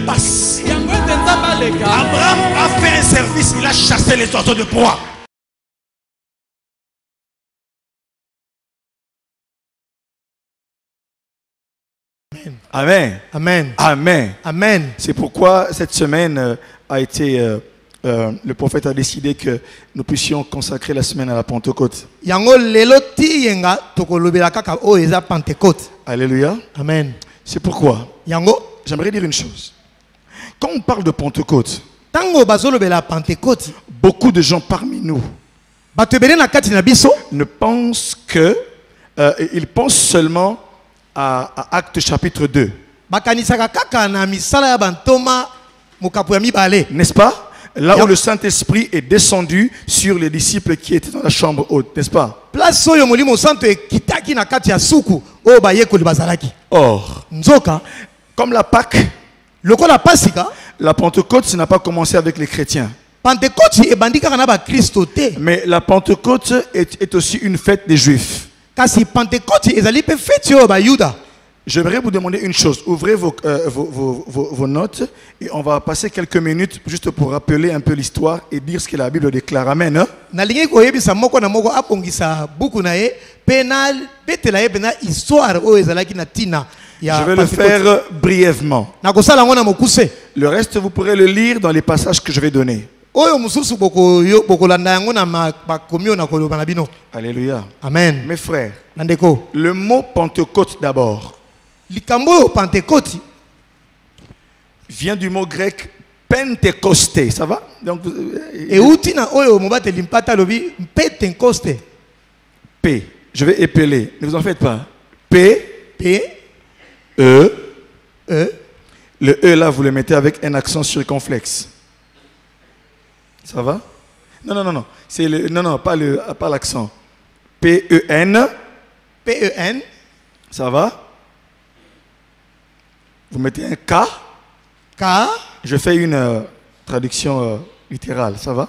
passe. Abraham a fait un service, il a chassé les oiseaux de proie. Amen. Amen. Amen. Amen. C'est pourquoi cette semaine le prophète a décidé que nous puissions consacrer la semaine à la Pentecôte. Alléluia. Amen. C'est pourquoi j'aimerais dire une chose. Quand on parle de Pentecôte, beaucoup de gens parmi nous ne pensent que ils pensent seulement à Actes chapitre 2. N'est-ce pas? Là où le Saint-Esprit est descendu sur les disciples qui étaient dans la chambre haute, n'est-ce pas? Or, comme la Pâque, la Pentecôte, ça n'a pas commencé avec les chrétiens. Mais la Pentecôte est aussi une fête des Juifs. J'aimerais vous demander une chose. Ouvrez vos notes et on va passer quelques minutes juste pour rappeler un peu l'histoire et dire ce que la Bible déclare. Amen. Hein? Je vais le faire brièvement. Le reste, vous pourrez le lire dans les passages que je vais donner. Alléluia. Amen. Mes frères, le mot Pentecôte d'abord vient du mot grec Pentecosté. Ça va? Donc, P. Je vais épeler. Ne vous en faites pas. P. E. Le E là, vous le mettez avec un accent circonflexe. Ça va? Non. C'est le, non, pas l'accent. P-E-N. P-E-N. Ça va? Vous mettez un K. K. Je fais une traduction littérale. Ça va?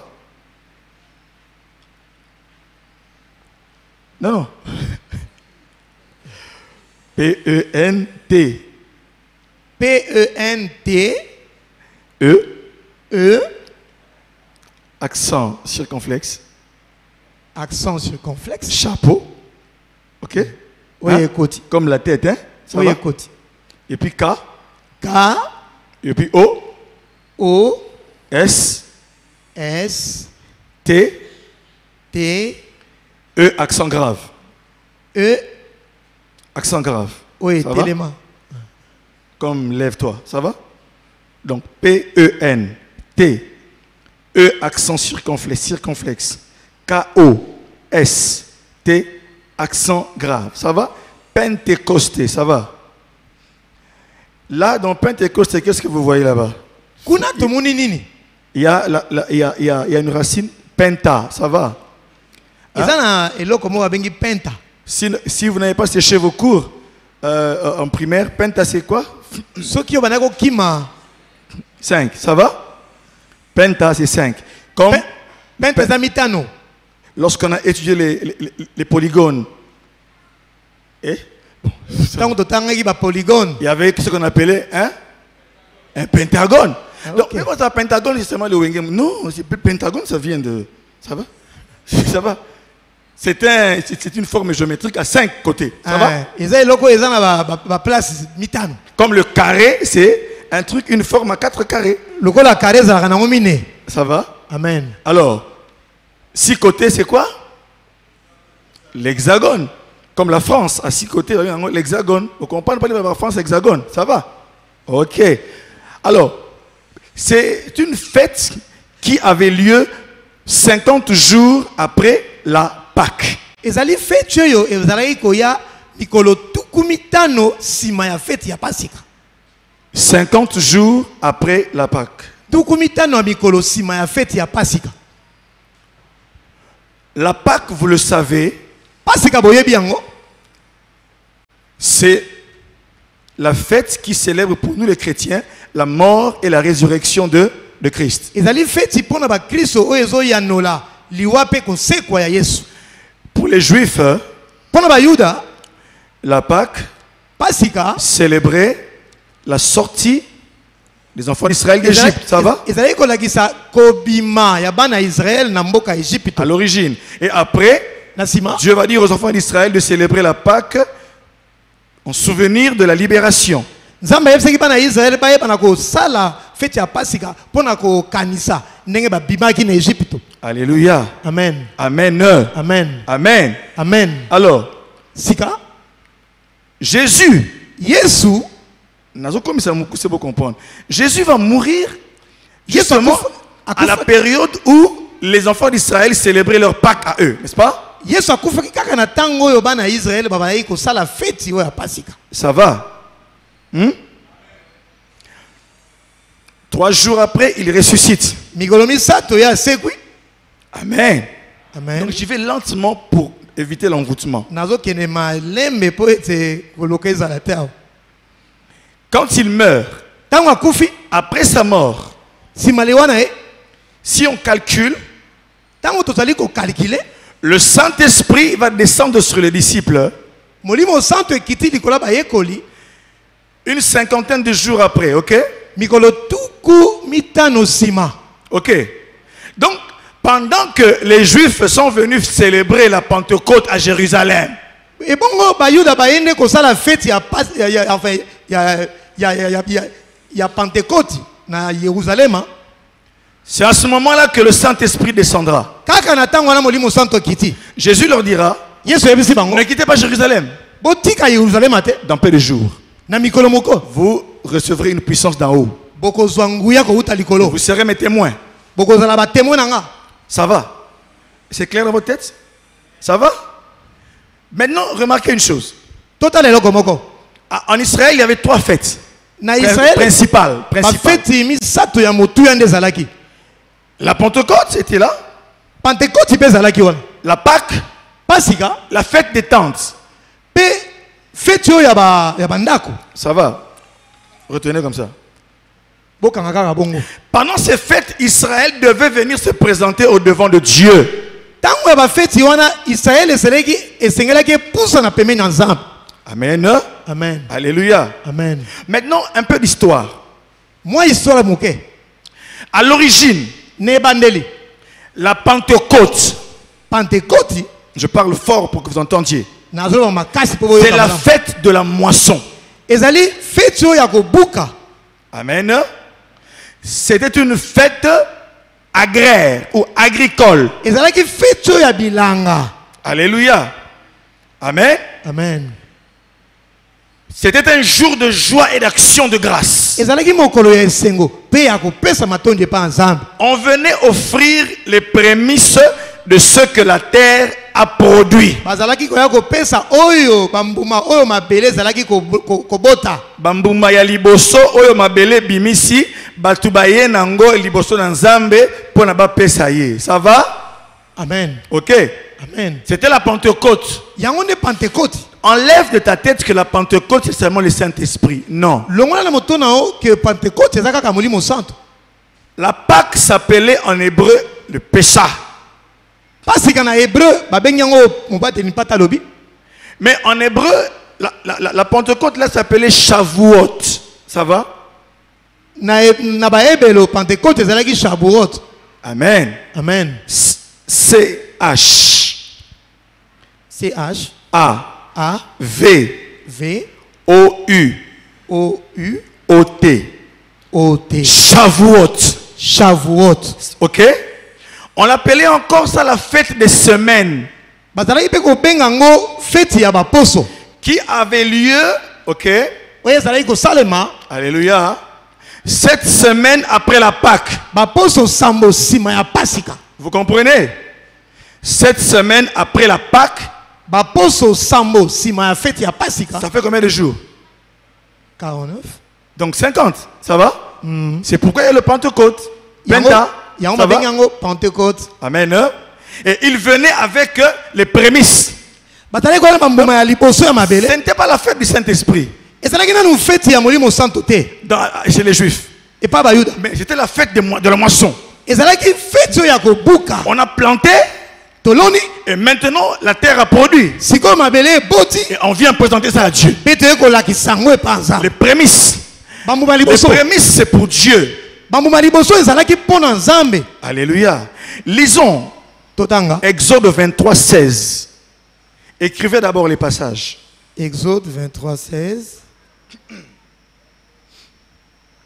Non. P-E-N-T. P-E-N-T. E. Accent circonflexe. Accent circonflexe. Chapeau. Ok? Oui, hein? Comme la tête, hein? Ça oui, va? écoute. Et puis K. K. Et puis O. O. S. S. T. T. E, accent grave. E. Accent grave. Oui, ça va? Comme lève-toi. Ça va? Donc P-E-N. T. E, accent circonflexe. K-O-S-T, accent grave. Ça va? Pentecosté, ça va? Là, dans Pentecosté, qu'est-ce que vous voyez là-bas? Il y a une racine penta, ça va? Hein? Si vous n'avez pas séché vos cours en primaire, penta c'est quoi? 5, ça va? Penta c'est 5. Comme lorsqu'on a étudié les polygones, il y avait ce qu'on appelait un pentagone. Donc, quand un pentagone, c'est seulement le Wengem. Non, le pentagone, ça vient de... Ça va? Ça va? C'est une forme géométrique à 5 côtés. Ça va? Comme le carré, c'est un truc, une forme à 4 carrés. Ça va? Amen. Alors, 6 côtés, c'est quoi? L'hexagone. Comme la France, à 6 côtés, l'hexagone. Vous comprenez pas la France, hexagone. Ça va? Ok. Alors, c'est une fête qui avait lieu 50 jours après la Pâque. 50 jours après la Pâque. La Pâque, vous le savez, c'est la fête qui célèbre pour nous les chrétiens la mort et la résurrection de Christ. Pour les Juifs, la Pâque célébrait la sortie Les enfants d'Israël d'Égypte, ça va? À l'origine. Et après, Dieu va dire aux enfants d'Israël de célébrer la Pâque en souvenir de la libération. Alléluia. Amen. Amen. Amen. Amen. Amen. Alors, Sika, Jésus, Yesu, c'est beau comprendre. Jésus va mourir justement à la période où les enfants d'Israël célébraient leur Pâque à eux, n'est-ce pas? Ça va? 3 jours après, il ressuscite. Amen. Amen. Donc j'y vais lentement pour éviter l'envoûtement. Quand il meurt, après sa mort, si on calcule, le Saint-Esprit va descendre sur les disciples une 50aine de jours après, ok? Ok. Donc, pendant que les Juifs sont venus célébrer la Pentecôte à Jérusalem, c'est à ce moment-là que le Saint-Esprit descendra. Jésus leur dira, ne quittez pas Jérusalem. Dans peu de jours, vous recevrez une puissance d'en haut. Vous serez mes témoins. Ça va? C'est clair dans votre tête? Ça va? Maintenant, remarquez une chose. En Israël, il y avait 3 fêtes principales. La Pentecôte était là. La Pâque, la fête des tentes. Ça va? Retenez comme ça. Pendant ces fêtes, Israël devait venir se présenter au devant de Dieu. Amen. Amen. Alléluia. Amen. Maintenant, un peu d'histoire. À l'origine, la Pentecôte, je parle fort pour que vous entendiez, c'est la fête de la moisson. Amen. C'était une fête agraire ou agricole. Alléluia. Amen. Amen. C'était un jour de joie et d'action de grâce. On venait offrir les prémices de ce que la terre a produit. Bambuma ya liboso oyo mabele bimisi batubaye nango liboso na nzambe pona ba pesa ye. Ça va? Amen. OK. Amen. C'était la Pentecôte. Enlève de ta tête que la Pentecôte c'est seulement le Saint-Esprit. Non. La Pâque s'appelait en hébreu le Pessah. Mais en hébreu, la Pentecôte là s'appelait Shavuot. Ça va? Amen. Amen. C-H. C-H. A. V. V. O-U. O-U. O-T. O-T. Shavuot. Shavuot. Ok? On appelait encore ça la fête des semaines. Qui avait lieu, ok? Alléluia. 7 semaines après la Pâque. Vous comprenez? 7 semaines après la Pâque. Ça fait combien de jours? 49. Donc 50, ça va? C'est pourquoi il y a le Pentecôte. Penta. Ça va? Amen. Et il venait avec les prémices. Ce n'était pas la fête du Saint-Esprit chez les Juifs. Mais c'était la fête de la moisson. On a planté. Et maintenant la terre a produit. Et on vient présenter ça à Dieu. Les prémices. Les prémices, c'est pour Dieu. Alléluia. Lisons Exode 23, 16. Écrivez d'abord les passages. Exode 23, 16.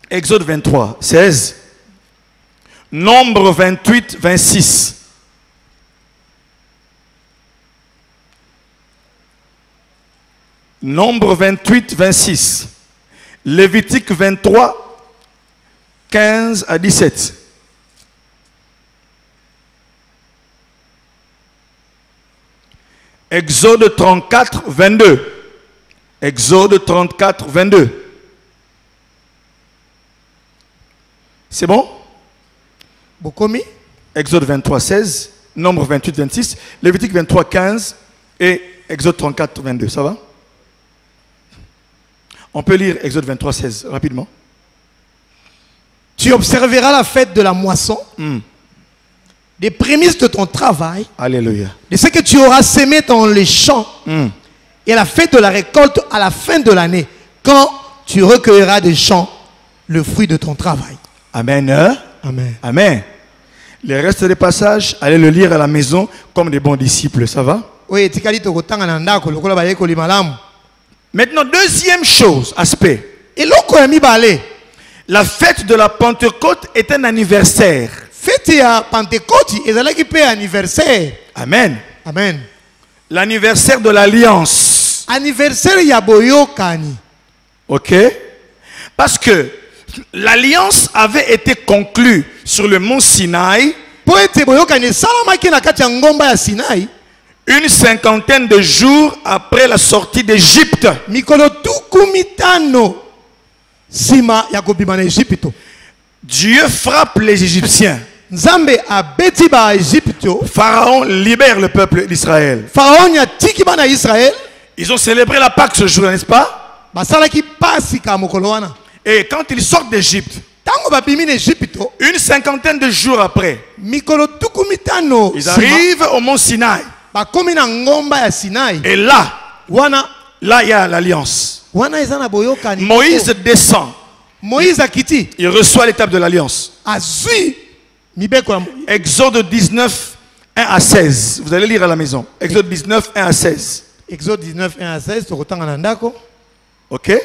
Exode 23, 16. Nombre 28, 26. Nombre 28, 26. Lévitique 23, 15 à 17. Exode 34, 22. Exode 34, 22. C'est bon? Bokomi. Exode 23, 16. Nombre 28, 26. Lévitique 23, 15. Et Exode 34, 22. Ça va? On peut lire Exode 23, 16 rapidement. Tu observeras la fête de la moisson, des prémices de ton travail, Alléluia. de ce que tu auras sémé dans les champs, et la fête de la récolte à la fin de l'année, quand tu recueilleras des champs le fruit de ton travail. Amen. Amen. Amen. Les restes des passages, allez le lire à la maison comme des bons disciples. Ça va? Oui, Maintenant, deuxième chose, aspect. La fête de la Pentecôte est un anniversaire. Fête à Pentecôte, anniversaire. Amen. Amen. L'anniversaire de l'alliance. Anniversaire ya boyokani. Ok? Parce que l'alliance avait été conclue sur le mont Sinaï. Une cinquantaine de jours après la sortie d'Égypte. Dieu frappe les Égyptiens. Pharaon libère le peuple d'Israël. Ils ont célébré la Pâque ce jour, n'est-ce pas? Et quand ils sortent d'Égypte, une cinquantaine de jours après, ils arrivent au mont Sinaï. Et là, il y a l'alliance. Moïse descend. Il reçoit l'étape de l'alliance. Exode 19, 1 à 16. Vous allez lire à la maison. Exode 19, 1 à 16. Exode 19, 1 à 16. Ok.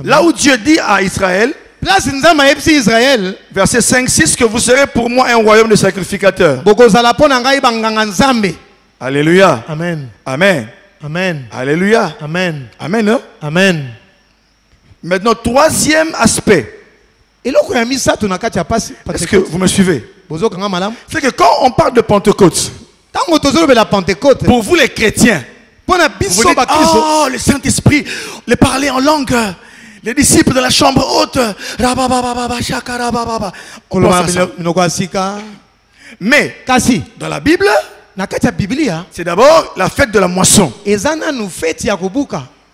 Là où Dieu dit à Israël, verset 5, 6, que vous serez pour moi un royaume de sacrificateurs. Alléluia. Amen. Amen. Amen. Alléluia. Amen. Amen. Hein? Amen. Maintenant, troisième aspect. Est-ce que vous me suivez? C'est que quand on parle de Pentecôte, pour vous les chrétiens, vous dites, oh, le Saint-Esprit, les parler en langue, les disciples de la chambre haute, mais dans la Bible, c'est d'abord la fête de la moisson.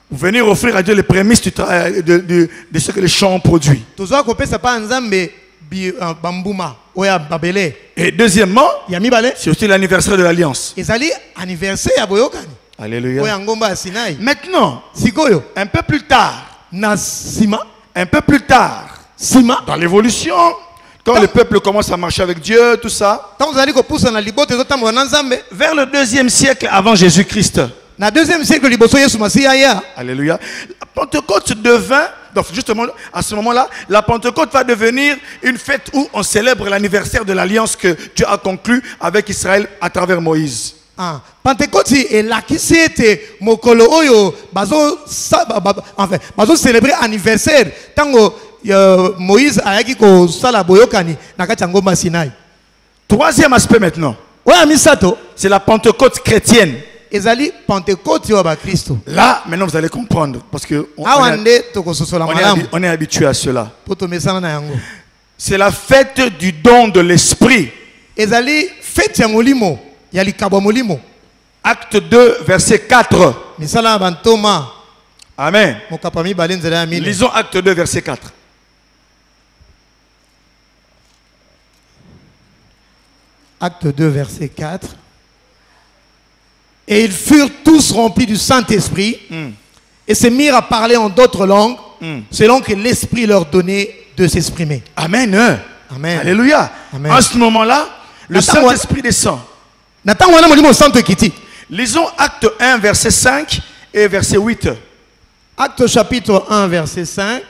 Vous venez offrir à Dieu les prémices de ce que les champs ont produit. Et deuxièmement, c'est aussi l'anniversaire de l'alliance. Alléluia. Maintenant, un peu plus tard, dans l'évolution, quand le peuple commence à marcher avec Dieu, tout ça, vers le 2e siècle avant Jésus-Christ, alléluia, la Pentecôte devint, donc justement à ce moment-là, la Pentecôte va devenir une fête où on célèbre l'anniversaire de l'alliance que Dieu a conclue avec Israël à travers Moïse. Pentecôte est là qui c'était mokolo oyo bazo célébrer anniversaire tango Moïse ayaki ko sala boyokani nakati ngomba Sinaï. Troisième aspect maintenant. C'est la Pentecôte chrétienne. Là, maintenant vous allez comprendre parce que on est habitué à cela. C'est la fête du don de l'esprit. Acte 2, verset 4. Amen. Lisons Acte 2, verset 4. Acte 2, verset 4. Et ils furent tous remplis du Saint-Esprit et se mirent à parler en d'autres langues selon que l'Esprit leur donnait de s'exprimer. Amen. Amen. Alléluia. Amen. En ce moment-là, le Saint-Esprit descend. Lisons Acte 1, verset 5 et verset 8. Acte chapitre 1, verset 5.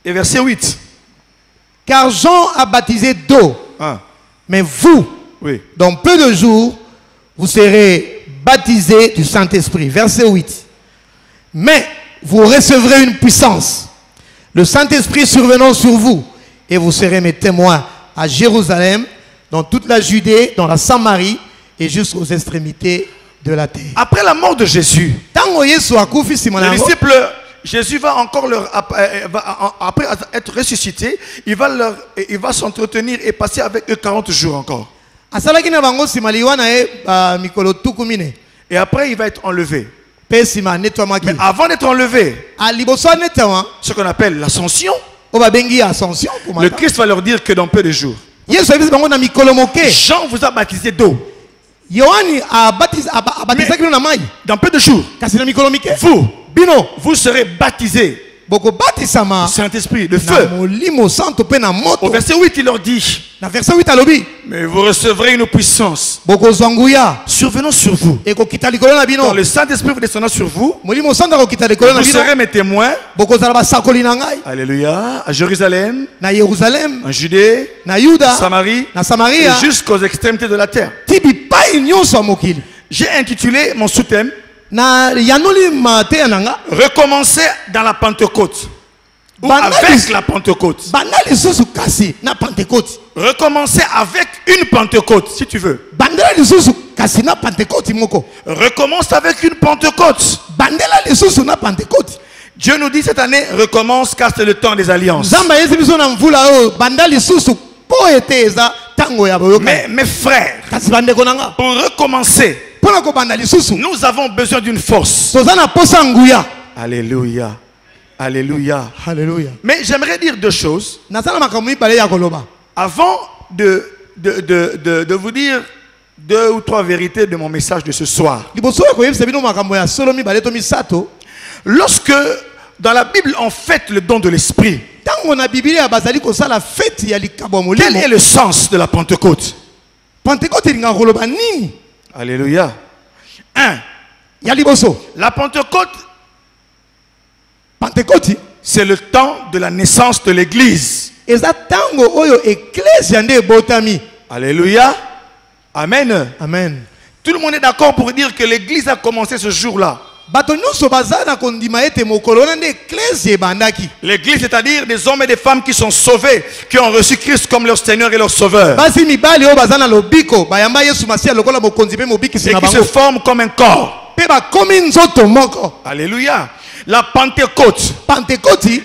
Et verset 8. Car Jean a baptisé d'eau, mais vous, oui, dans peu de jours, vous serez baptisés du Saint-Esprit. Verset 8. Mais vous recevrez une puissance, le Saint-Esprit survenant sur vous, et vous serez mes témoins à Jérusalem, dans toute la Judée, dans la Samarie, et jusqu'aux extrémités de la terre. Après la mort de Jésus, les disciples, Jésus va encore après être ressuscité, il va s'entretenir et passer avec eux 40 jours encore. Et après, il va être enlevé. Mais avant d'être enlevé, ce qu'on appelle l'ascension, le Christ va leur dire que dans peu de jours, Jean vous a baptisé d'eau. Dans peu de jours, vous serez baptisés du Saint-Esprit, de feu. Au verset 8, il leur dit, mais vous recevrez une puissance survenant sur vous. Quand le Saint-Esprit vous descendra sur vous, vous serez mes témoins. Alléluia. À Jérusalem, en Judée, Samarie, et jusqu'aux extrémités de la terre. J'ai intitulé mon sous-thème recommencer dans la Pentecôte. Ou avec la Pentecôte. Recommencer avec une Pentecôte, si tu veux. Recommence avec une Pentecôte. Dieu nous dit cette année, recommence car c'est le temps des alliances. Mais mes frères, pour recommencer, nous avons besoin d'une force. Alléluia. Alléluia. Alléluia. Mais j'aimerais dire deux choses. Avant de vous dire 2 ou 3 vérités de mon message de ce soir. Lorsque dans la Bible on fête le don de l'Esprit, quel est le sens de la Pentecôte? Alléluia. 1. La Pentecôte, c'est le temps de la naissance de l'Église. Alléluia. Amen. Amen. Tout le monde est d'accord pour dire que l'Église a commencé ce jour-là. L'église, c'est-à-dire des hommes et des femmes qui sont sauvés, qui ont reçu Christ comme leur Seigneur et leur Sauveur, et qui se forment comme un corps. Alléluia. La Pentecôte,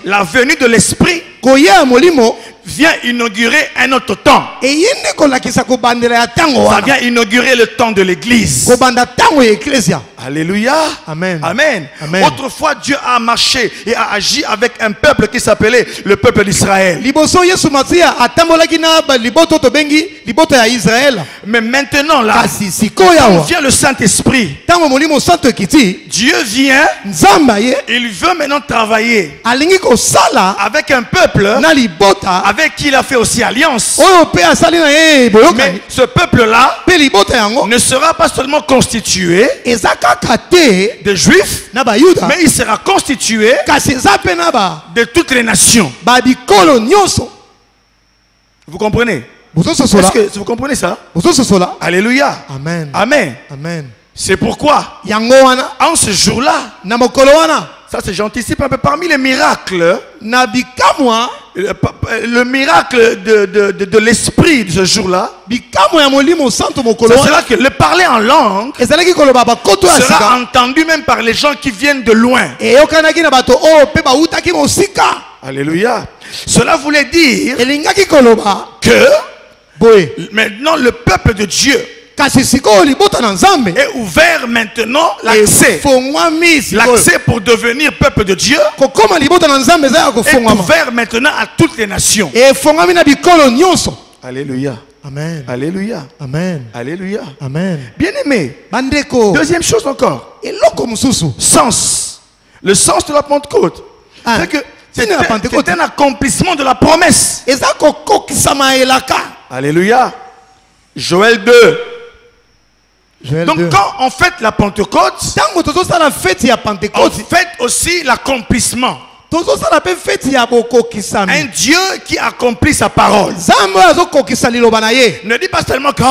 la venue de l'Esprit, vient inaugurer un autre temps. Ça vient inaugurer le temps de l'Église. Alléluia. Amen. Amen. Amen. Autrefois, Dieu a marché et a agi avec un peuple qui s'appelait le peuple d'Israël. Mais maintenant, là, quand vient le Saint-Esprit, Dieu vient, il veut maintenant travailler avec un peuple avec qui il a fait aussi alliance. Mais ce peuple-là ne sera pas seulement constitué de Juifs, mais il sera constitué de toutes les nations. Vous comprenez? Est-ce que vous comprenez ça? Alléluia. Amen. Amen. Amen. C'est pourquoi en ce jour-là, ça c'est j'anticipe un peu parmi les miracles, le miracle de l'esprit de ce jour-là, ce sera que le parler en langue sera entendu même par les gens qui viennent de loin. Alléluia. Cela voulait dire que maintenant le peuple de Dieu est ouvert maintenant l'accès pour devenir peuple de Dieu est ouvert maintenant à toutes les nations. Alléluia. Amen. Alléluia. Amen. Alléluia. Amen. Bien-aimé, deuxième chose encore, sens. Le sens de la Pentecôte. C'est que c'est un accomplissement de la promesse. Alléluia. Joël 2. Donc quand on fête la Pentecôte, on fête aussi l'accomplissement. Un Dieu qui accomplit sa parole. Ne dit pas seulement que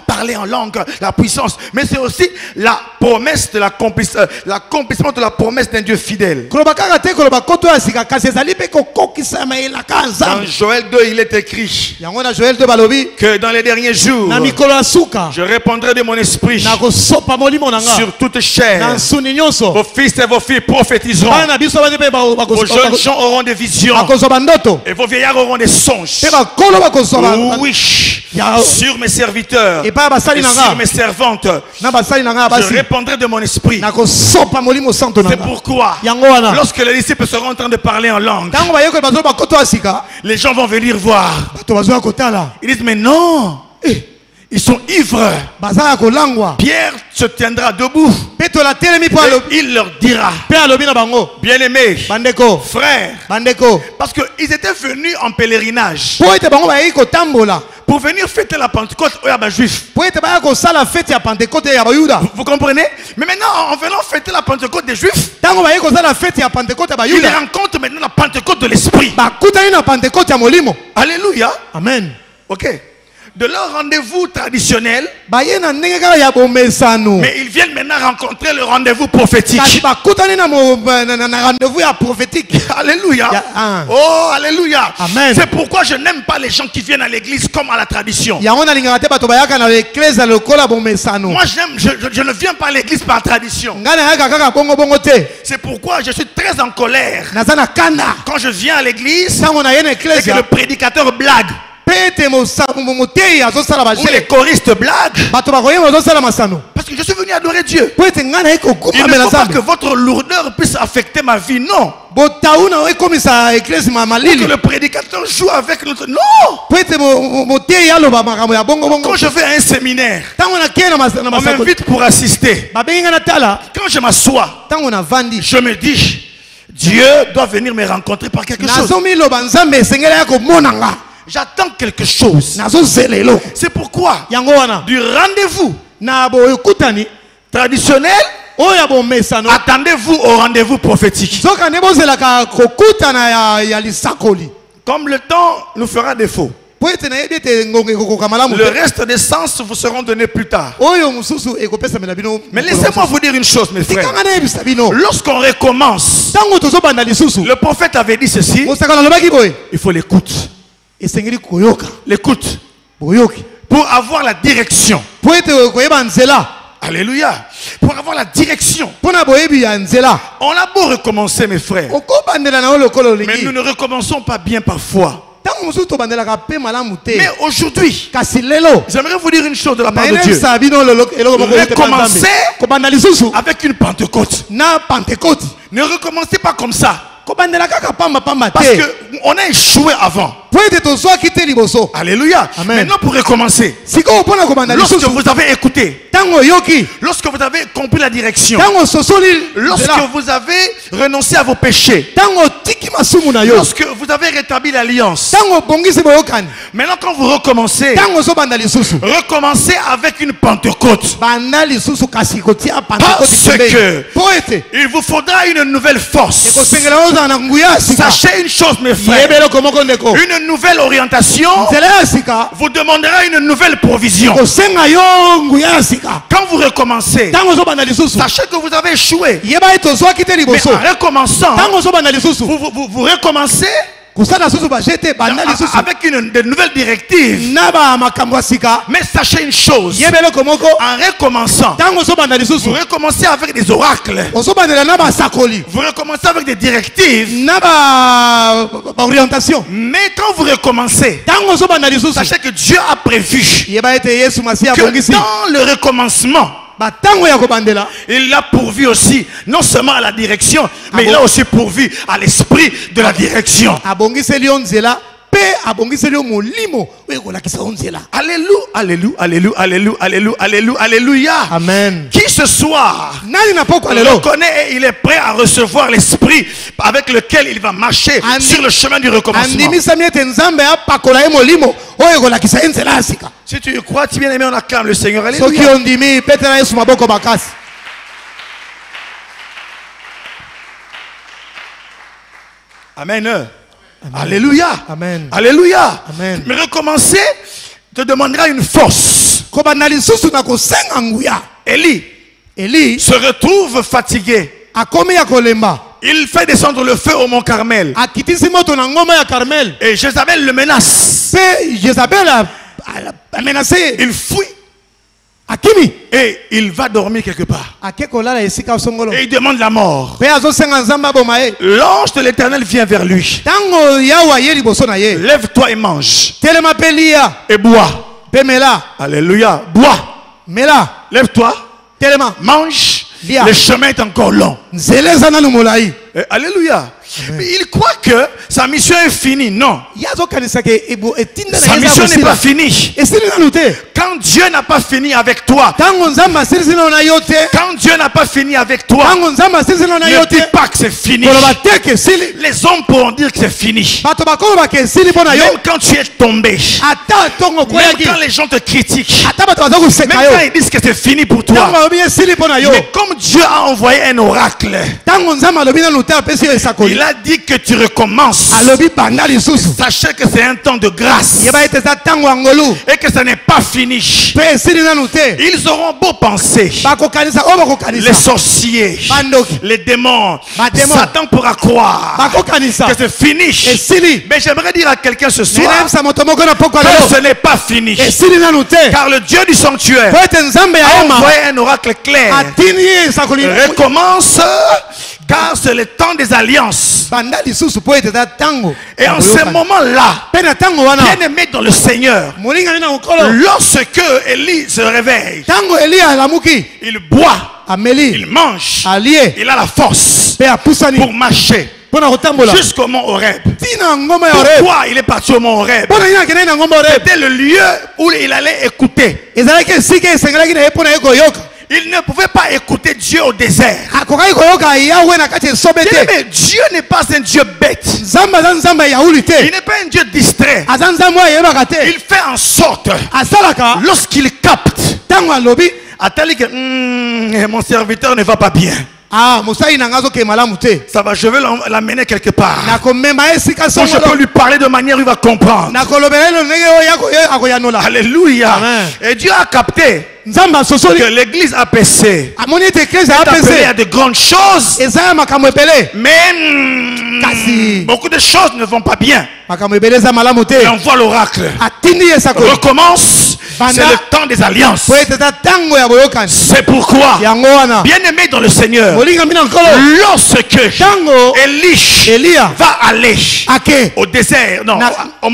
parler en langue, la puissance, mais c'est aussi la promesse de l'accomplissement de la promesse d'un Dieu fidèle. Dans Joël 2, il est écrit que dans les derniers jours, je répandrai de mon esprit sur toute chair. Vos fils et vos filles prophétiseront. Vos jeunes gens auront des visions et vos vieillards auront des songes. Oui, sur mes serviteurs et sur mes servantes, je répandrai de mon esprit. C'est pourquoi, lorsque les disciples seront en train de parler en langue, les gens vont venir voir. Ils disent, mais non, ils sont ivres. Pierre se tiendra debout et il leur dira, bien-aimés, frères, parce qu'ils étaient venus en pèlerinage pour venir fêter la Pentecôte aux Juifs. Vous comprenez? Mais maintenant, en venant fêter la Pentecôte des Juifs, ils rencontrent maintenant la Pentecôte de l'Esprit. Alléluia. Amen. Ok. De leur rendez-vous traditionnel, mais ils viennent maintenant rencontrer le rendez-vous prophétique. Alléluia. Oh, alléluia. C'est pourquoi je n'aime pas les gens qui viennent à l'église comme à la tradition. Moi, je ne viens pas à l'église par tradition. C'est pourquoi je suis très en colère quand je viens à l'église et que le prédicateur blague. Ou les choristes blaguent. Parce que je suis venu adorer Dieu. Il ne faut pas que votre lourdeur puisse affecter ma vie. Non. Ou que le prédicateur joue avec notre... Non. Quand je vais à un séminaire, on m'invite pour assister. Quand je m'assois, je me dis, Dieu doit venir me rencontrer par quelque chose. J'attends quelque chose. C'est pourquoi du rendez-vous traditionnel, attendez-vous au rendez-vous prophétique. Comme le temps nous fera défaut, le reste des sens vous seront donnés plus tard. Mais laissez-moi vous dire une chose, mes frères. Lorsqu'on recommence, le prophète avait dit ceci: il faut l'écoute. L'écoute pour avoir la direction. Alléluia. Pour avoir la direction. On a beau recommencer, mes frères, mais nous ne recommençons pas bien parfois. Mais aujourd'hui, j'aimerais vous dire une chose de la part de Dieu. Recommencer avec une Pentecôte. Ne recommencez pas comme ça. Parce qu'on a échoué avant. Alléluia. Amen. Maintenant, pour recommencer, lorsque vous avez écouté, lorsque vous avez compris la direction, lorsque vous avez renoncé à vos péchés, lorsque vous avez rétabli l'alliance, maintenant quand vous recommencez, recommencez avec une Pentecôte. Parce que il vous faudra une nouvelle force. Sachez une chose, mes frères, une nouvelle orientation vous demandera une nouvelle provision. Quand vous recommencez, sachez que vous avez échoué. Mais en recommençant, vous recommencez avec de nouvelles directives. Mais sachez une chose, en recommençant, vous recommencez avec des oracles, vous recommencez avec des directives. Mais quand vous recommencez, sachez que Dieu a prévu que dans le recommencement, il a pourvu aussi non seulement à la direction, mais il a aussi pourvu à l'esprit de la direction. pe abongiseli yo molimo oyo kolakisa yo nzela. Alléluia, alléluia, alléluia, alléluia, alléluia, alléluia, alléluia. Amen. Qui ce soir Nani na poko le lelo connaît et il est prêt à recevoir l'esprit avec lequel il va marcher sur le chemin du recommencement. andimisa miete nzambe apakola ye molimo oyo kolakisa ye nzela ya sika. Si tu y crois, tu bien aimé, on acclame le Seigneur. Soki Alléluia. ondimi petela yesu maboko makasi. Amen. Alléluia. Amen. Alléluia. Amen. Mais recommencer te demandera une force. Kobanda lisusu na kosenga nguya. Eli Se retrouve fatigué. akomi ya kolemba. Il fait descendre le feu au mont Carmel. Akitisi moto na ngoma ya Carmel. Et Jézabel le menace. Pe Jezabel a menacé. Il fuit Akimi et il va dormir quelque part. akekolala esika songolo. Et il demande la mort. Pe azosenga nzamba bomae. L'ange de l'Éternel vient vers lui. Tango yawa ye liboso na ye. Lève-toi et mange. Telema pe lia. Et bois. Pe mela. Alléluia. Bois. Mela. Lève-toi. Telema. Mange. Lia. Le chemin est encore long. Nzeleza na lumolai. Alléluia. Mais il croit que sa mission est finie. Non. Yazo kanisa ke ebo etinda na Sa mission n'est pas finie. Esili na lute. Quand Dieu n'a pas fini avec toi, Tango nzamba sirisi na yote. quand Dieu n'a pas fini avec toi, Tango nzamba sirisi na ne yote. dis pas que c'est fini. Koloba teke sili. Les hommes pourront dire que c'est fini. Bato bakoloba ke sili pona yo. Même quand tu es tombé, Ata tongo même koyaki. quand les gens te critiquent, Ata bato bazo même kuseka quand yo. ils disent que c'est fini pour toi. Tango obi sili pona yo. Mais comme Dieu a envoyé un oracle, Tango nzamba lobi na lute apesi yo esakoli. il a dit que tu recommences. Alobi banda lisusu. Sachez que c'est un temps de grâce Yeba ete za tango angolu. et que ça n'est pas fini. Pe sili na lute. Ils auront beau penser, Bako kanisa o bako les kanisa. sorciers, Bandoki. les démons, Démons. Satan pourra croire Bako kanisa. que c'est fini. Et sili. Mais j'aimerais dire à quelqu'un ce soir Nina msa moto moko na poko que lelo. ce n'est pas fini. Et sili na lute. Car le Dieu du sanctuaire Po ete nzambe ya a ema. envoyé un oracle clair. Atini ye esakoli. Recommence, car c'est le temps des alliances. Banda lisusu po ete za tango. Et en ce moment-là, Pe na tango wana. bien aimé dans le Seigneur, Molinga nina ukolo. lorsque Élie se réveille, Tango Elia alamuki. il boit, Ameli. il mange, Alie. il a la force Pe apusani. pour marcher Pona kotambola. jusqu'au mont Horeb. Tina ngoma ya Horeb. Pourquoi il est parti au mont Horeb? Pona ina kene na ngoma ya Horeb. C'était le lieu où il allait écouter. Ezalaki sike esengelaki na ye pona ye koyoka. Il ne pouvait pas écouter Dieu au désert. Akokaki koyoka yawe na kati ya esobe te. Mais Dieu n'est pas un Dieu bête. Nzambe aza nzambe ya yauli Il te. n'est pas un Dieu distrait. Aza nzambe oyo ayebaka te. Il fait en sorte, Asalaka lorsqu'il capte, ntango alobi attendez que mon serviteur ne va pas bien. mosali na nga azokee malamu te. Ça va, je vais l'amener quelque part. Nakomema ye esika Donc je peux songolo. lui parler de manière où il va comprendre. Nakolobela elo ndenge oyo akoyanola. Alléluia. Amen. Et Dieu a capté Nzambe asosoli. que l'église a péché. Amoni ete eklesi Il a appelé à apese. de grandes choses. Eza ya makambo ebele. Mais Kasi. beaucoup de choses ne vont pas bien. Makambo ebele eza malamu te. Et on voit l'oracle. Atindi ye esakoli. Recommence. Banda. C'est le temps des alliances. Po ete eza tango ya boyokani. C'est pourquoi, Yango wana. bien-aimé dans le Seigneur, Molinga mina nkolo. lorsque Tango Élie Elia va aller ake. au désert, non, Na- au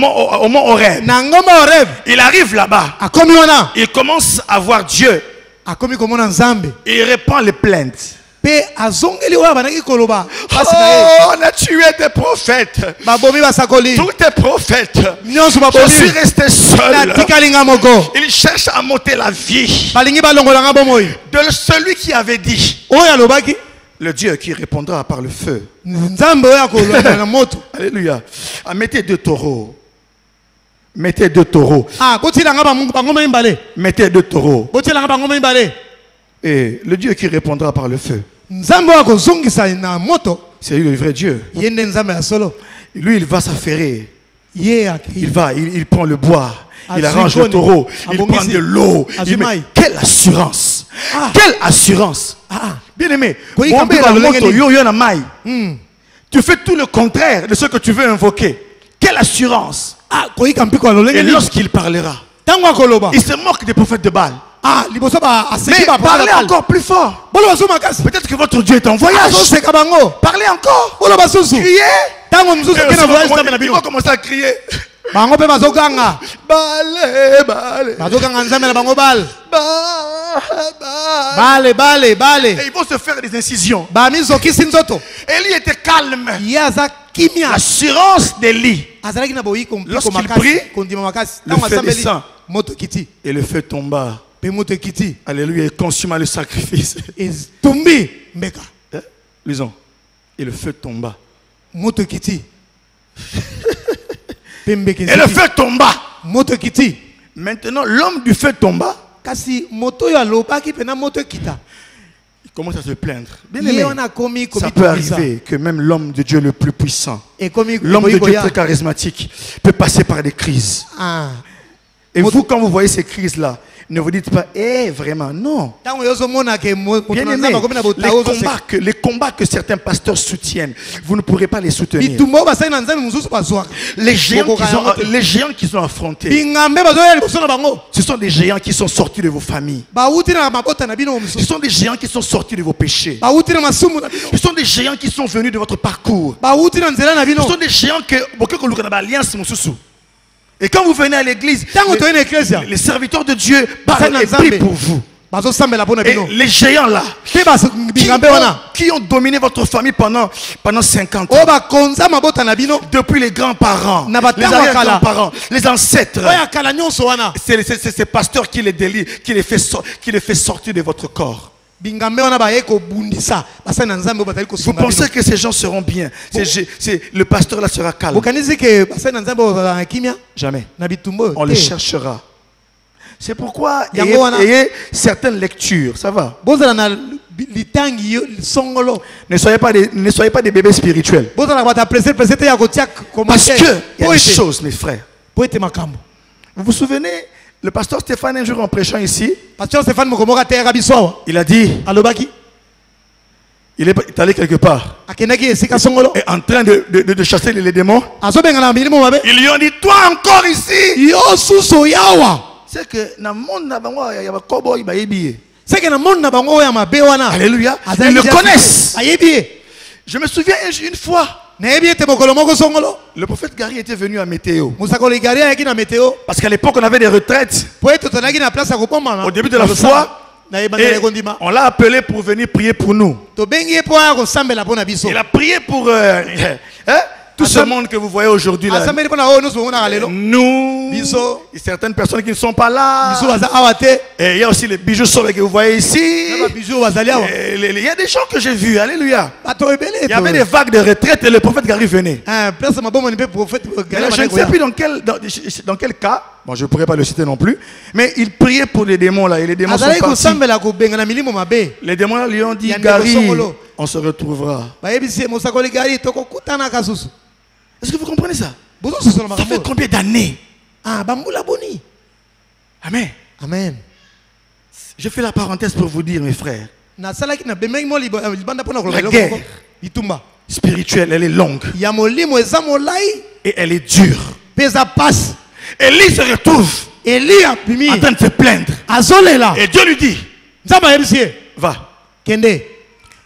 mont Horeb, Na ngoma ya Horeb. il arrive là-bas, Akomi wana. il commence à voir Dieu, Akomi komona nzambe. il répand les plaintes. Pe azongeli oyo abanaki koloba. Pasi na ye. Oh, on a tué des prophètes, Babomi basakoli. tous tes prophètes. Nyonso Je babomi. suis resté seul. Natikali nga moko. Il cherche à monter la vie Balingi balongola nga bomoi. de celui qui avait dit, Oyo alobaki. le Dieu qui répondra par le feu. Nzambe oyo akolobela na moto. Alléluia. Ah, mettez 2 taureaux. Mettez 2 taureaux. Botiela nga bangoma mibale. Mettez 2 taureaux. Botiela nga bangoma mibale. Et le Dieu qui répondra par le feu. Nzambe oyo akozongisa na moto. C'est lui le vrai Dieu. Ye nde nzambe ya solo. Lui, il va s'affairer. Ye Il va, il prend le bois. Il Azui arrange le koni. taureau. Il Abongisi. prend de l'eau. Azui Il met- mai. Quelle assurance. Quelle assurance. Bien aimé. Koi Bombe kampi la balolenge moto, nini? yo, yo na mai. Tu fais tout le contraire de ce que tu veux invoquer. Quelle assurance. koyika mpiko alolenge Et nini? lorsqu'il parlera, Tango akoloba. il se moque des prophètes de Baal. Liboso ba aseki Mais ba parlez encore plus fort. Bolo baso makasi. Peut-être que votre Dieu est en voyage. Azoseka bango. Parlez encore. Bolo basusu. Criez. Tango msusu Et kena voyage ils nzambe na bino. vont commencer à crier. Bango pe bazokanga. Balé, balé. Bazokanga nzambe na bango bal. Balé. Bale. Et ils vont se faire des incisions. Bamizokisi nzoto. Élie était calme. Ye aza kimia. L'assurance d'Élie Lorsqu'il prie, le feu descend. Et le feu tomba. Alléluia, il consuma le sacrifice. Lisons. Et le feu tomba. Et le feu tomba. Maintenant, l'homme du feu tomba. Il commence à se plaindre. Bien aimé, ça peut arriver que même l'homme de Dieu le plus puissant, l'homme de Dieu très charismatique, peut passer par des crises. Et vous, quand vous voyez ces crises-là, ne vous dites pas, vraiment, non. Bien aimé, les combats que certains pasteurs soutiennent, vous ne pourrez pas les soutenir. Les géants qu'ils ont affrontés, ce sont des géants qui sont sortis de vos familles. Ce sont des géants qui sont sortis de vos péchés. Ce sont des géants qui sont venus de votre parcours. Ce sont des géants que et quand vous venez à l'église, les serviteurs de Dieu parlent et prient pour vous. Et les géants là, qui ont dominé votre famille pendant 50 ans, depuis les grands-parents, les arrière-grands-parents, les ancêtres, c'est ces pasteurs qui les délient, qui les fait sortir de votre corps. Vous pensez que ces gens seront bien? Le pasteur là sera calme? Jamais. On les cherchera. C'est pourquoi ayez certaines lectures. Ça va? Ne soyez pas des bébés spirituels. Parce que il y a des choses, mes frères. Vous vous souvenez? Le pasteur Stéphane, un jour en prêchant ici, il a dit, il est allé quelque part, et en train de chasser les démons, ils lui ont dit, toi encore ici. C'est que dans le monde, il y a un cowboy, alléluia, ils le connaissent. Je me souviens une fois, le prophète Gary était venu à Météo. Parce qu'à l'époque, on avait des retraites. Au début de la foi, on l'a appelé pour venir prier pour nous. Il a prié pour tout ce monde que vous voyez aujourd'hui là. Nous, et certaines personnes qui ne sont pas là. Et il y a aussi les bijoux sauvés que vous voyez ici. Il y a des gens que j'ai vus, alléluia. Il y avait des vagues de retraite et le prophète Gary venait. Je ne sais plus dans quel cas. Bon, je ne pourrais pas le citer non plus. Mais il priait pour les démons là. Et les démons sont partis. Les démons là lui ont dit, Gary, on se retrouvera. Est-ce que vous comprenez ça? Ça fait combien d'années? Amen. Amen. Je fais la parenthèse pour vous dire, mes frères. La guerre spirituelle, elle est longue. Et elle est dure. Élie se retrouve en train de se plaindre. Et Dieu lui dit,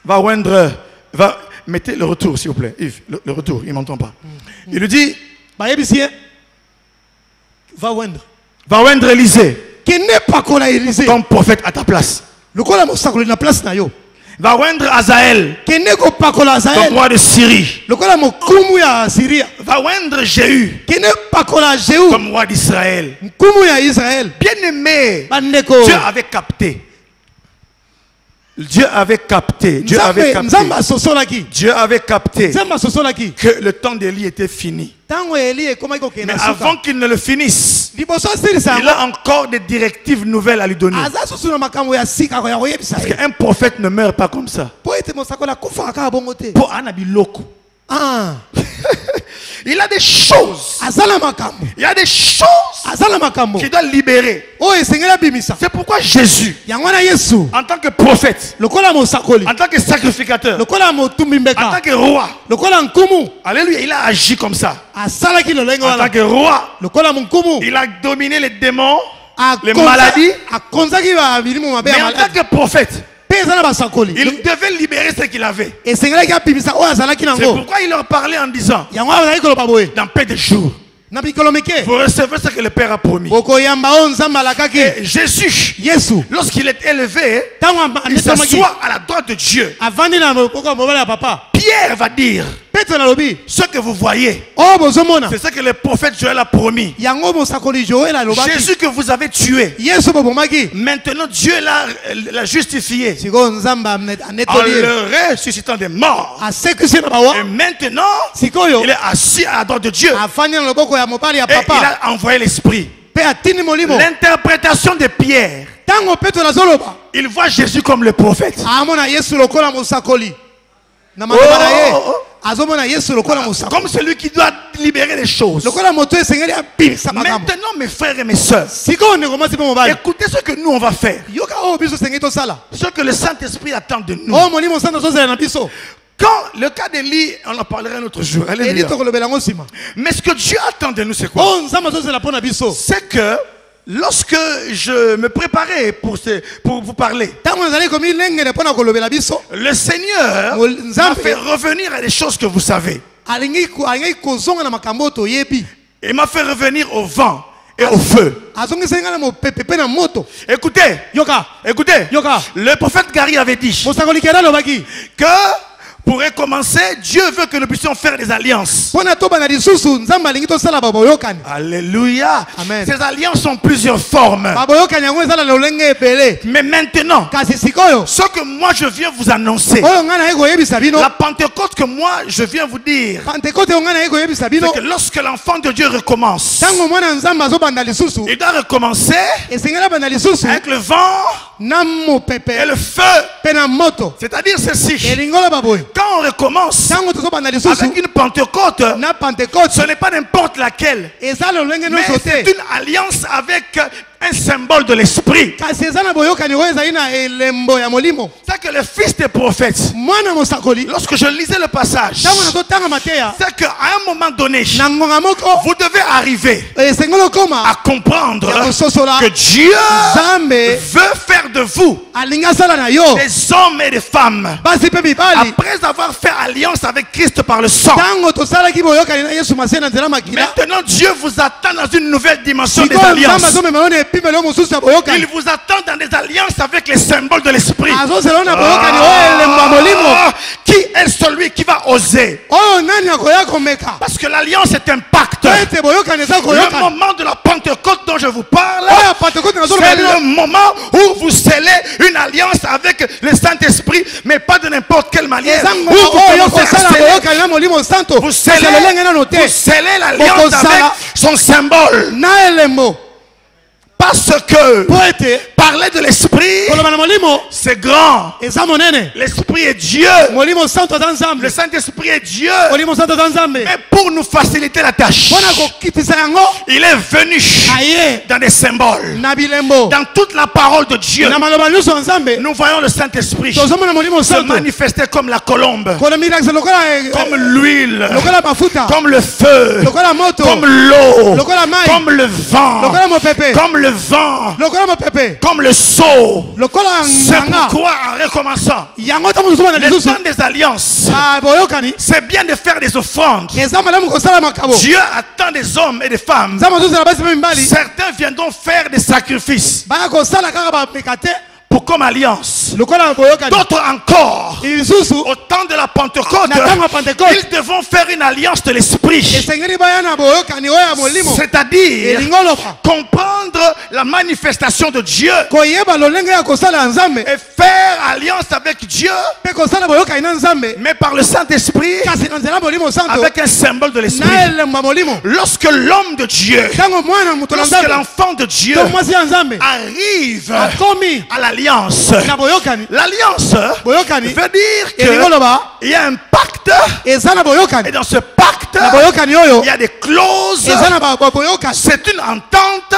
va rendre, mettez le retour s'il vous plaît. Yves, le retour, il ne m'entend pas. Il lui dit, va rendre Élisée comme prophète à ta place. Va rendre Azaël comme roi de Syrie. Va rendre Jéhu comme roi d'Israël. Bien aimé, Dieu avait capté. Dieu avait capté que le temps d'Élie était fini. Mais avant qu'il ne le finisse, il a encore des directives nouvelles à lui donner. Parce qu'un prophète ne meurt pas comme ça. Il a des choses. Il y a des choses qu'il doit libérer. C'est pourquoi Jésus, en tant que prophète, en tant que sacrificateur, en tant que roi, alléluia, il a agi comme ça. En tant que roi, il a dominé les démons, les maladies. Mais en tant que prophète, il devait libérer ce qu'il avait. C'est pourquoi il leur parlait en disant, dans peu de jours, vous recevez ce que le Père a promis. Et Jésus, lorsqu'il est élevé, il s'assoit à la droite de Dieu. Pierre va dire, Ce que vous voyez, c'est ce que le prophète Joël a promis. Jésus que vous avez tué, maintenant Dieu l'a justifié en le ressuscitant des morts. Et maintenant, il est assis à la droite de Dieu. Et il a envoyé l'Esprit. L'interprétation de Pierre, il voit Jésus comme le prophète. Comme celui qui doit libérer les choses. Maintenant, mes frères et mes soeurs, écoutez ce que nous on va faire. Ce que le Saint-Esprit attend de nous. Quand le cas d'Élie, on en parlera un autre jour. Mais ce que Dieu attend de nous, c'est quoi? C'est que lorsque je me préparais pour vous parler, le Seigneur m'a fait revenir à des choses que vous savez. Il m'a fait revenir au vent et au feu. Écoutez, le prophète Gary avait dit que pour recommencer, Dieu veut que nous puissions faire des alliances. Alléluia. Amen. Ces alliances ont plusieurs formes. Mais maintenant, ce que moi je viens vous annoncer, la Pentecôte que moi je viens vous dire, c'est que lorsque l'enfant de Dieu recommence, il doit recommencer avec le vent et le feu. C'est-à-dire ceci. Quand on recommence avec une Pentecôte, ce n'est pas n'importe laquelle, mais c'est une alliance avec un symbole de l'esprit. C'est que le fils des prophètes, lorsque je lisais le passage, c'est qu'à un moment donné, vous devez arriver à comprendre que Dieu veut faire de vous des hommes et des femmes après avoir fait alliance avec Christ par le sang. Maintenant Dieu vous attend dans une nouvelle dimension des alliances. Il vous attend dans des alliances avec les symboles de l'esprit. Qui est celui qui va oser? Parce que l'alliance est un pacte. Le moment de la Pentecôte dont je vous parle, c'est le moment où vous scellez une alliance avec le Saint-Esprit, mais pas de n'importe quelle manière. Vous scellez l'alliance avec son symbole. Parce que parler de l'esprit, c'est grand. L'esprit est Dieu. Le Saint-Esprit est Dieu. Mais pour nous faciliter la tâche, il est venu dans des symboles. Dans toute la parole de Dieu, nous voyons le Saint-Esprit se manifester comme la colombe, comme l'huile, comme le feu, comme l'eau, comme le vent, comme le vent, comme le sceau. C'est pourquoi en recommençant le temps des alliances, c'est bien de faire des offrandes. Dieu attend des hommes et des femmes. Certains viendront faire des sacrifices pour comme alliance. D'autres encore, au temps de la Pentecôte, ils devront faire une alliance de l'esprit. C'est-à-dire comprendre la manifestation de Dieu et faire alliance avec Dieu, mais par le Saint-Esprit, avec un symbole de l'esprit. Lorsque l'homme de Dieu, lorsque l'enfant de Dieu arrive à l'alliance, l'alliance veut dire qu'il y a un pacte, et dans ce pacte il y a des clauses. C'est une entente.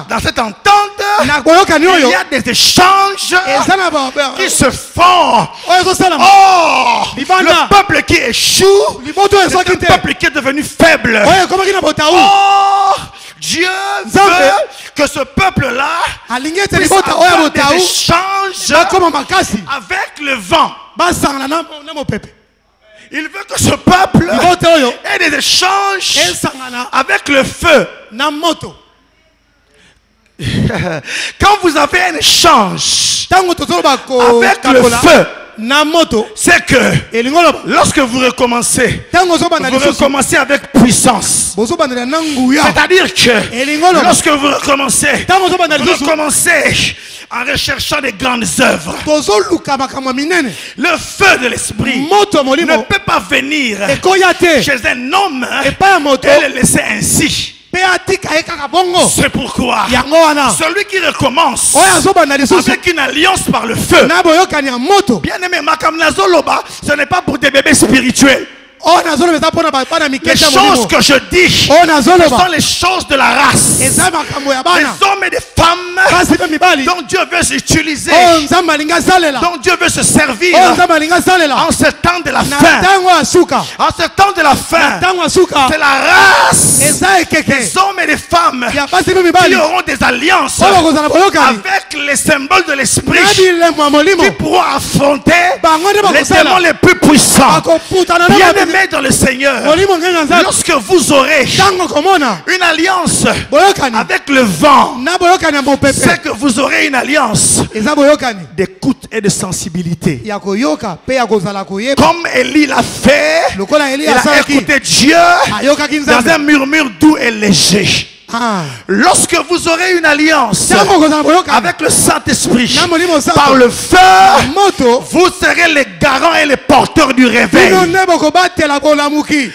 Dans cette entente il y a des échanges qui se font. Le peuple qui échoue, c'est un peuple qui est devenu faible. Dieu veut que ce peuple-là puisse avoir des échanges avec le vent. Il veut que ce peuple ait des échanges avec le feu. Quand vous avez un échange avec le feu, na moto c'est que elingo loba lorsque vous recommencez, tango ozobanda vous lisusu recommencez avec puissance. bozobandela na nguya C'est-à-dire que lorsque vous recommencez, tango ozobanda vous lisusu recommencez en recherchant des grandes œuvres. tozoluka makambo minene Le feu de l'esprit moto molimo ne peut pas venir ekoya te chez un homme epai ya moto et le laisser ainsi. pe atika ye kaka bongo C'est pourquoi yango wana celui qui recommence oyo azobanda lisusu avec une alliance par le feu, na boyokani ya moto bien aimé, Makamnazoloba, ce n'est pas pour des bébés spirituels. oyo nazoloba eza mpona bana Les mikete ya choses molimo que je dis oyo ce nazoloba sont les choses de la race. eza makambo ya Des bana hommes et des femmes basi mpe mibali dont Dieu veut utiliser, oyo nzambe alingi asalela dont Dieu veut se servir oyo nzambe alingi asalela en ce temps de la na fin. ntango ya suka En ce temps de la fin, ntango ya suka c'est la race eza ekeke des hommes et des femmes ya basi mpe qui mibali auront des alliances oyo bakozala boyokani avec les symboles de l'esprit na bilembo ya molimo qui pourront affronter bango nde les démons bakosala les plus puissants. bakoputana na Bien-aimés dans le Seigneur, molimo ngenga nzambe lorsque vous aurez ntango komona une alliance boyokani avec le vent, na boyokani ya mopepe c'est que vous aurez une alliance eza boyokani d'écoute et de sensibilité. ya koyoka mpe ya kozala koyeba Comme Élie l'a fait, lokola eli il a asalaki écouté Dieu ayokaki dans nzambe un murmure doux et léger. Ah. Lorsque vous aurez une alliance ntango kozala boyokani avec le Saint-Esprit na molimo santo par le feu, moto vous serez les garants et les porteurs du réveil. bino nde bokobatela bolamuki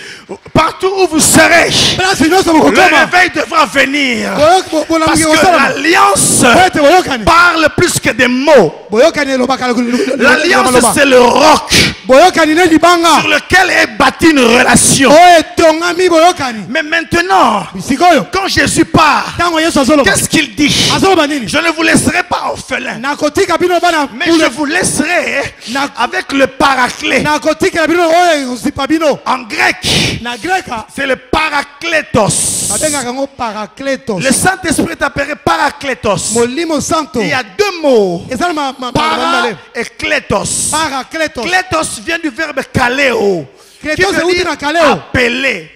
Partout où vous serez, place nyonso le bokokoma réveil devra venir. Parce bolamuki que kosalama l'alliance po ete boyokani parle plus que des mots. boyokani elobaka L'alliance, c'est le roc boyokani ne libanga sur lequel est bâtie une relation. oyo etongami boyokani Mais maintenant, sikoyo quand Jésus part, ntango yesu azoloba qu'est-ce qu'il dit? azoloba nini Je ne vous laisserai pas orphelin, nakotika bino bana mais je vous laisserai avec le paraclet. nakotikela bino oyo ezipa bino En grec, na greka c'est le parakletos. babengaka yango parakletos Le Saint-Esprit est appelé parakletos. molimo santo Il y a deux mots, eza na para mabale et kletos. parakletos Kletos vient du verbe kaleo, qui kletos veut euti dire na kaleo appeler.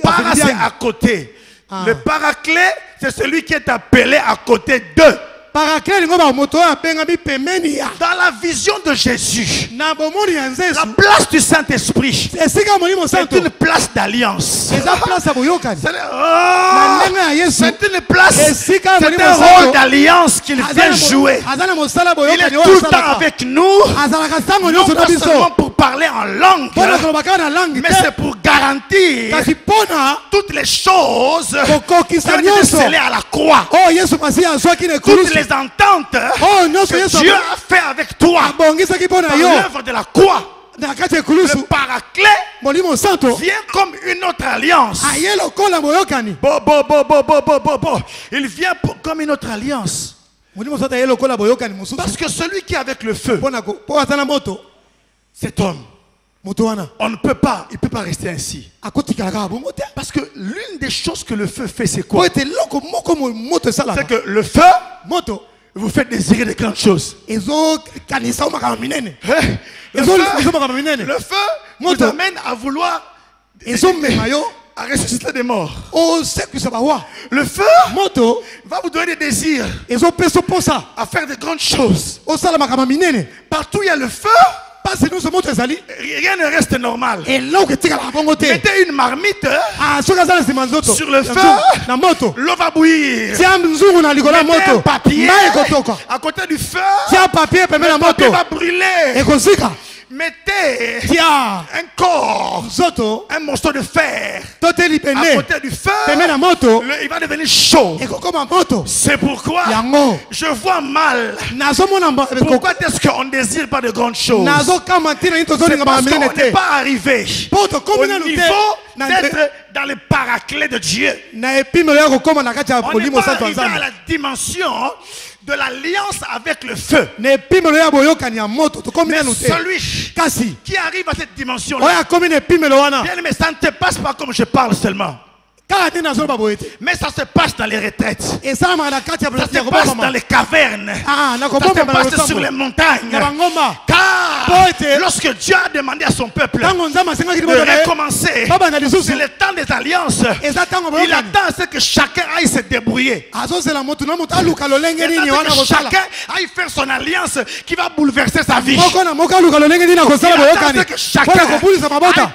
Para, c'est à côté. Ah. Le paraclet, c'est celui qui est appelé à côté d'eux. parakle lingo bamoto oyo abengami pembeni ya Dans la vision de Jésus, na bomoni ya la nzesu place du Saint-Esprit esika molimo c'est santo une place d'alliance. eza place ya boyokani C'est na ndenge ya yesu c'est une place, esika ya c'est molimo un rôle santo d'alliance qu'il vient jouer. aza na mosala Il est boyokani tout oyo le temps asalaka avec nous, azalaka ntango non nyonso na pas biso seulement pour parler en langue, mpona koloba kaka na langue mais te c'est pour garantir kasi mpona toutes les choses qui kokokisa ont été nyonso scellées à la croix. oyo yesu masiya azwaki na Toutes ekulusu les ententes oyo nyonso que yesu Dieu a fait avec toi abongisaki mpo na par yo l'œuvre de la croix. na kati ya Le ekulusu paraclet molimo santo vient comme une autre alliance. aye lokola boyokani Il vient comme une autre alliance. molimo santo aye lokola boyokani mosusu Parce que celui qui est avec le feu, mpo aza na moto cet homme, moto wana il ne peut pas rester ainsi. akotikala kaka bongo te Parce que l'une des choses que le feu fait, c'est po quoi? ete eloko moko moto C'est esalaka que le feu moto vous fait désirer de grandes choses. ezokanisa o makambo minene Le ezo feu, makambo minene le feu vous Moto. amène à vouloir ezomema yo à ressusciter des morts. osekwisa bawa Le feu moto va vous donner des désirs ezopesa posa à faire de grandes choses. osala makambo minene Partout où il y a le feu, pasi nyonso moto ezali rien ne reste normal. eloko etikalaka bongo te Mettez une marmite soki aza na nsima nzoto sur le feu, na moto l'eau va bouillir. tia nzungu na likolo ya Mettez un moto papier mai ekotoka à côté du feu, tia papier pembeni ya le papier moto va brûler. ekosika Mettez tia un corps, nzoto un morceau de fer to te à libende côté du feu, pembeni ya moto il va devenir chaud. ekokoma moto C'est pourquoi yango je vois mal. nazomona Pourquoi est-ce qu'on ne désire pas de grandes choses? nazokama ntina nini C'est tozolinga parce makambo qu'on minene n'est te pas arrivé mpo au tokomi nanu niveau te d'être dans le paraclet de Dieu. na epimelo ya kokóma na kati ya On n'est molimo pas santo ya arrivé à nzambe la dimension de l'alliance avec le feu. na epimelo ya boyokani ya moto tokomi Mais nanu te celui kasi qui arrive à cette dimension oyo akomi na epimelo wana bien, mais ça ne te passe pas comme je parle seulement. kaka te nazoloba boye te Mais ça se passe dans les retraites. esalamaka na kati ya Ça se ya passe dans kobomama les cavernes. na Ça se kobomama na passe sur les losambo montagnes. na bangomba Car lorsque Dieu a demandé à son peuple de recommencer, c'est le temps des alliances. Il attend à ce que chacun aille se débrouiller. Chacun aille faire son alliance qui va bouleverser sa vie. Il attend à ce que chacun aille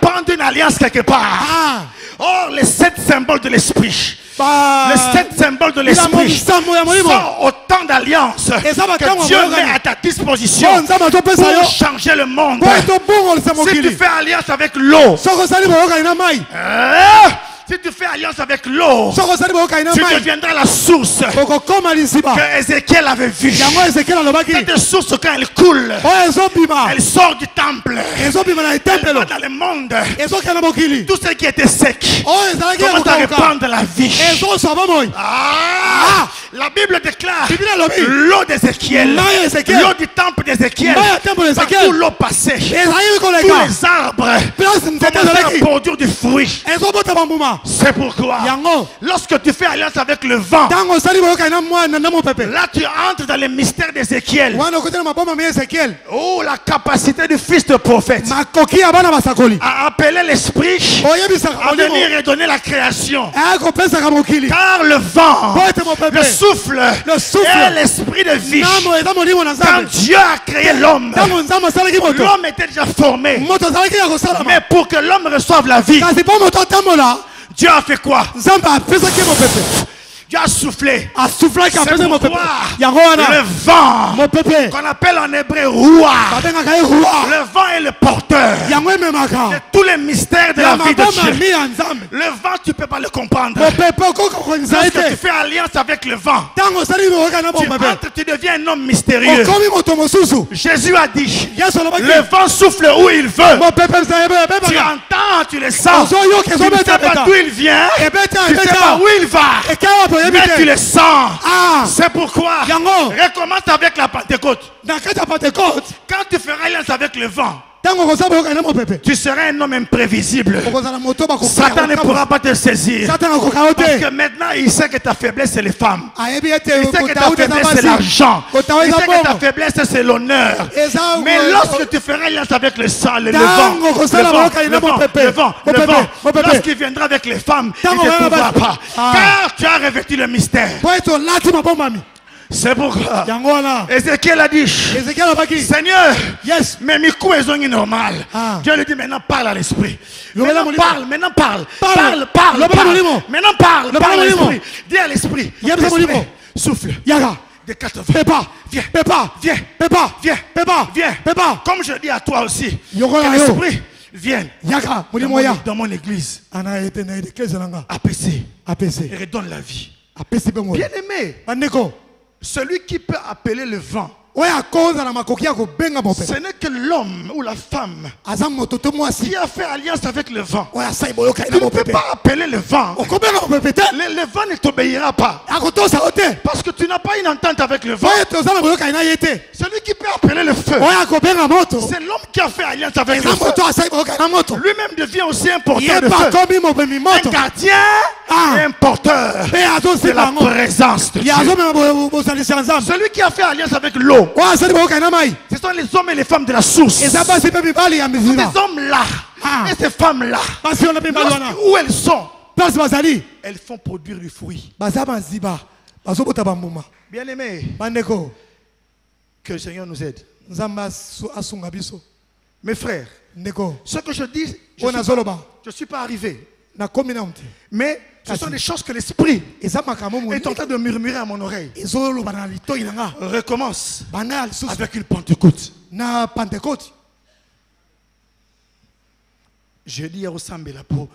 prendre une alliance quelque part. Or, les 7 symboles de l'esprit. Les 7 symboles de l'esprit sont autant d'alliances que Dieu met à ta disposition pour changer le monde. Si tu fais alliance avec l'eau, si tu fais alliance avec l'eau, tu deviendras la source que Ézéchiel avait vue. Cette source, quand elle coule, elle sort du temple. Elle va dans le monde. Tout ce qui était sec commence à reprendre la vie. La Bible déclare l'eau d'Ézéchiel, l'eau du temple d'Ézéchiel, partout l'eau passait. Tous les arbres commençaient à produire du fruit. C'est pourquoi, lorsque tu fais alliance avec le vent, là tu entres dans les mystères d'Ézéchiel. Oh, la capacité du fils de prophète à appeler l'esprit à venir et donner la création. Car le vent, le souffle est l'esprit de vie. Quand Dieu a créé l'homme, l'homme était déjà formé. Mais pour que l'homme reçoive la vie, Dieu a fait quoi? Dieu a soufflé. C'est pourquoi le vent, qu'on appelle en hébreu Roua, le vent est le porteur de tous les mystères de la vie de Dieu. Le vent, tu ne peux pas le comprendre. Lorsque tu fais alliance avec le vent, tu deviens un homme mystérieux. Jésus a dit, le vent souffle où il veut. Tu entends, tu le sens. Tu ne sais pas d'où il vient, tu ne sais pas où il va. Mais tu le sens. C'est pourquoi recommence avec la Pentecôte. Quand tu feras alliance avec le vent, tu seras un homme imprévisible. Satan ne pourra pas te saisir. Parce que maintenant il sait que ta faiblesse c'est les femmes. Il sait que ta faiblesse c'est l'argent. Il sait que ta faiblesse c'est l'honneur. Mais lorsque tu feras alliance avec le sang, le vent, lorsqu'il viendra avec les femmes, il ne pourra pas. Car tu as revêtu le mystère. C'est pourquoi Ézéchiel a dit, Seigneur, mais mes coups sont normaux. Dieu lui dit, maintenant parle à l'esprit. Maintenant parle à l'esprit. Dis à l'esprit, souffle. De 80. Viens. Comme je dis à toi aussi, que l'esprit vienne dans mon église. Apaiser et redonne la vie. Bien aimé, celui qui peut appeler le vent, ce n'est que l'homme ou la femme qui a fait alliance avec le vent. Tu ne peux pas appeler le vent. Le vent ne t'obéira pas. Parce que tu n'as pas une entente avec le vent. Celui qui peut appeler le feu, c'est l'homme qui a fait alliance avec le feu. Lui-même devient aussi un porteur de feu. Un gardien et un porteur de la présence de Dieu. Celui qui a fait alliance avec l'eau, ce sont les hommes et les femmes de la source. Ces hommes-là et ces femmes-là, où elles sont, elles font produire du fruit. Bien aimé, que le Seigneur nous aide. Mes frères, ce que je dis, je ne suis pas arrivé. Mais ce sont des choses que l'esprit est en train de murmurer à mon oreille. Recommence avec une Pentecôte. Je dis à Osambe la peau.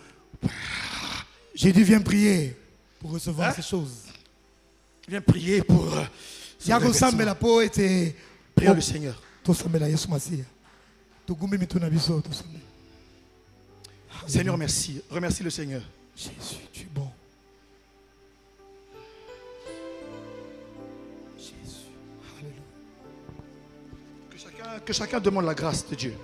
J'ai dit viens prier pour recevoir ces choses. Viens prier pour prier le Seigneur. Seigneur, merci. Remercie le Seigneur. Jésus, tu es bon. Jésus. Alléluia. Que chacun demande la grâce de Dieu.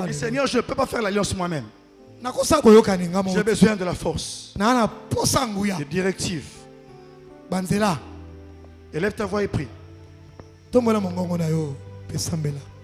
Et Seigneur, je ne peux pas faire l'alliance moi-même. J'ai besoin de la force, des directives. Élève ta voix et prie. tombola mongongo na yo pe sambela.